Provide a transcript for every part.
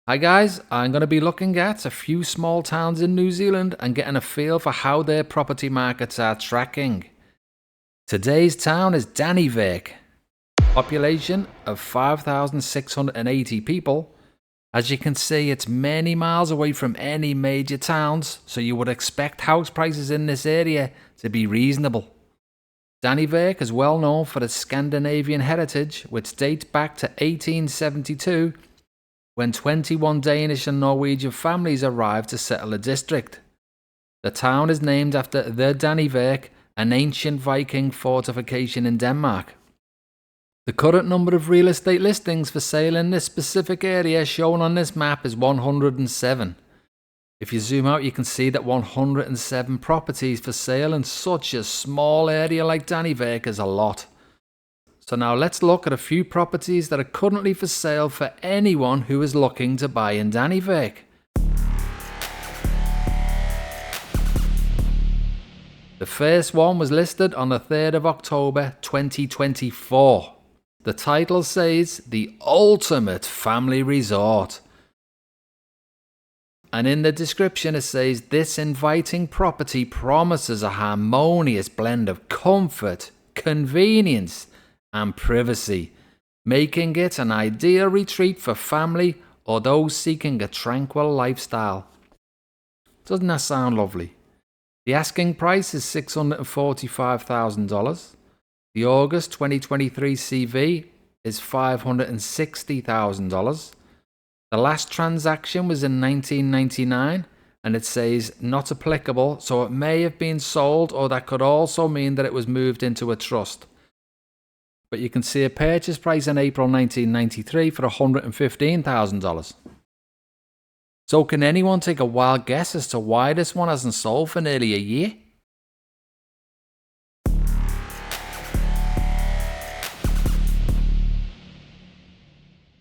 Hi guys, I'm going to be looking at a few small towns in New Zealand and getting a feel for how their property markets are tracking. Today's town is Dannevirke. Population of 5,680 people. As you can see, it's many miles away from any major towns, so you would expect house prices in this area to be reasonable. Dannevirke is well known for its Scandinavian heritage, which dates back to 1872, when 21 Danish and Norwegian families arrived to settle the district. The town is named after the Dannevirke, an ancient Viking fortification in Denmark. The current number of real estate listings for sale in this specific area shown on this map is 107. If you zoom out, you can see that 107 properties for sale in such a small area like Dannevirke is a lot. So now let's look at a few properties that are currently for sale for anyone who is looking to buy in Dannevirke. The first one was listed on the 3rd of October 2024. The title says, "The Ultimate Family Resort." And in the description it says, "This inviting property promises a harmonious blend of comfort, convenience, and privacy, making it an ideal retreat for family or those seeking a tranquil lifestyle." Doesn't that sound lovely? The asking price is $645,000. The August 2023 CV is $560,000. The last transaction was in 1999 and it says not applicable, so it may have been sold, or that could also mean that it was moved into a trust. But you can see a purchase price in April 1993 for $115,000. So can anyone take a wild guess as to why this one hasn't sold for nearly a year?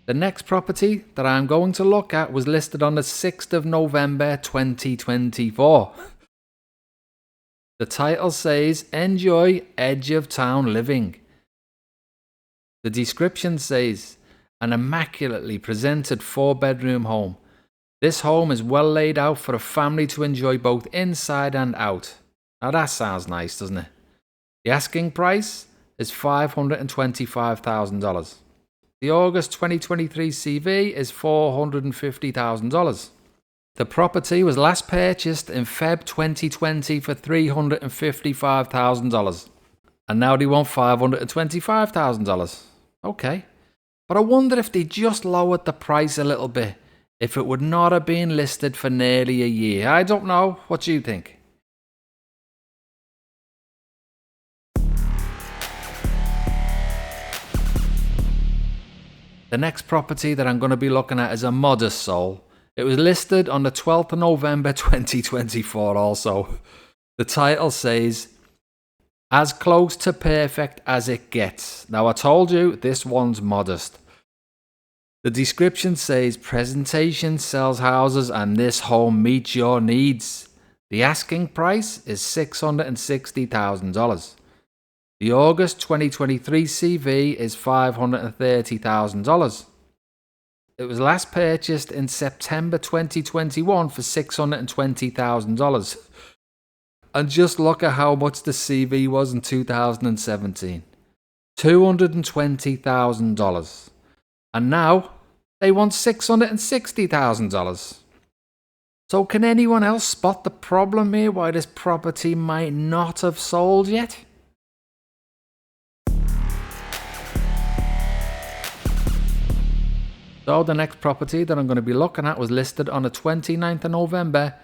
The next property that I'm going to look at was listed on the 6th of November 2024. The title says, "Enjoy Edge of Town Living." The description says, "An immaculately presented 4-bedroom home. This home is well laid out for a family to enjoy both inside and out." Now that sounds nice, doesn't it? The asking price is $525,000. The August 2023 CV is $450,000. The property was last purchased in Feb 2020 for $355,000. And now they want $525,000. Okay. But I wonder if they just lowered the price a little bit, if it would not have been listed for nearly a year. I don't know. What do you think? The next property that I'm going to be looking at is a modest soul. It was listed on the 12th of November 2024 also. The title says, "As close to perfect as it gets." Now I told you this one's modest. The description says, "Presentation sells houses and this home meets your needs." The asking price is $660,000. The August 2023 CV is $530,000. It was last purchased in September 2021 for $620,000. And just look at how much the CV was in 2017. $220,000. And now they want $660,000. So can anyone else spot the problem here, why this property might not have sold yet? So the next property that I'm going to be looking at was listed on the 29th of November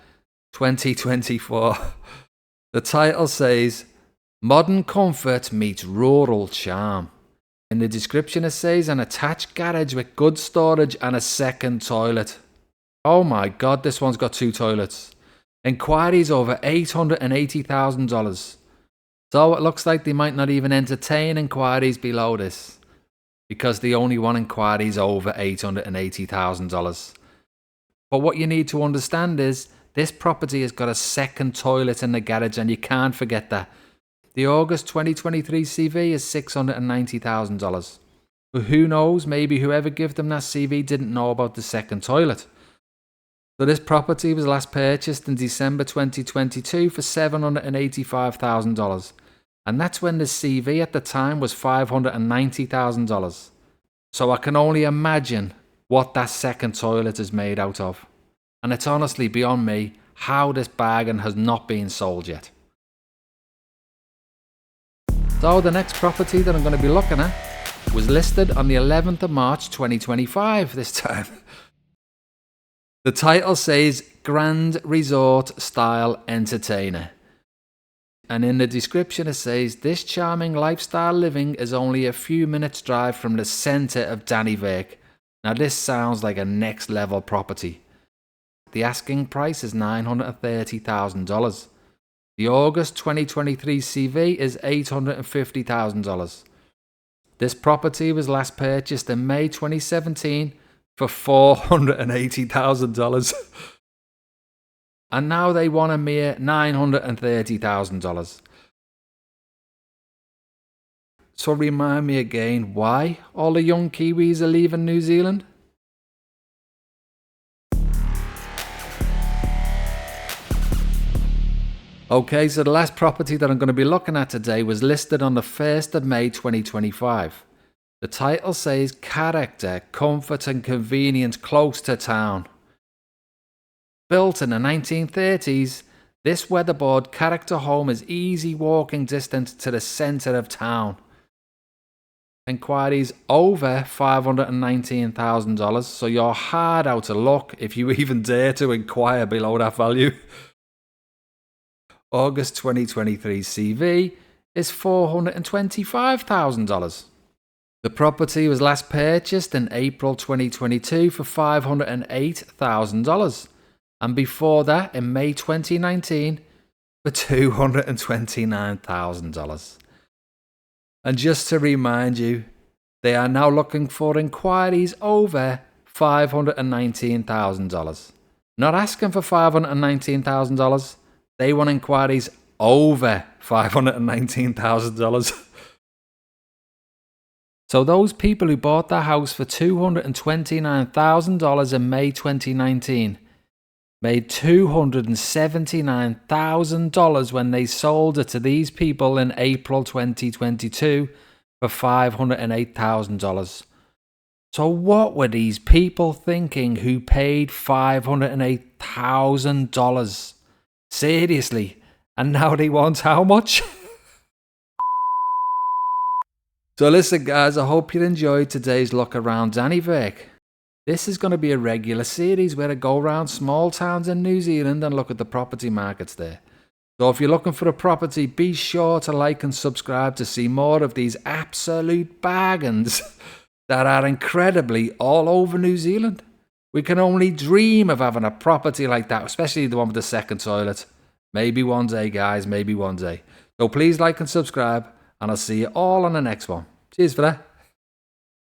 2024. The title says, "Modern comfort meets rural charm." In the description it says, "An attached garage with good storage and a second toilet." Oh my god, this one's got 2 toilets. Inquiries over $880,000. So it looks like they might not even entertain inquiries below this, because they only want inquiries over $880,000. But what you need to understand is, this property has got a second toilet in the garage, and you can't forget that. The August 2023 CV is $690,000. But who knows, maybe whoever gave them that CV didn't know about the second toilet. So this property was last purchased in December 2022 for $785,000. And that's when the CV at the time was $590,000. So I can only imagine what that second toilet is made out of. And it's honestly beyond me how this bargain has not been sold yet. So the next property that I'm going to be looking at was listed on the 11th of March 2025 this time. The title says Grand Resort Style Entertainer. And in the description it says, this charming lifestyle living is only a few minutes drive from the centre of Dannevirke. Now this sounds like a next level property. The asking price is $930,000. The August 2023 CV is $850,000. This property was last purchased in May 2017 for $480,000. And now they want a mere $930,000. So remind me again why all the young Kiwis are leaving New Zealand? Okay, so the last property that I'm going to be looking at today was listed on the 1st of May 2025. The title says Character, Comfort and Convenience Close to Town. Built in the 1930s, this weatherboard character home is easy walking distance to the centre of town. Inquiries over $519,000, so you're hard out of luck if you even dare to inquire below that value. August 2023 CV is $425,000. The property was last purchased in April 2022 for $508,000. And before that, in May 2019, for $229,000. And just to remind you, they are now looking for inquiries over $519,000. Not asking for $519,000, they want inquiries over $519,000. So those people who bought their house for $229,000 in May 2019 made $279,000 when they sold it to these people in April 2022 for $508,000. So what were these people thinking who paid $508,000? Seriously, and now they want how much? So listen guys, I hope you enjoyed today's look around Dannevirke. This is going to be a regular series where I go around small towns in New Zealand and look at the property markets there. So if you're looking for a property, be sure to like and subscribe to see more of these absolute bargains that are incredibly all over New Zealand. We can only dream of having a property like that, especially the one with the second toilet. Maybe one day, guys, maybe one day. So please like and subscribe, and I'll see you all on the next one. Cheers for that.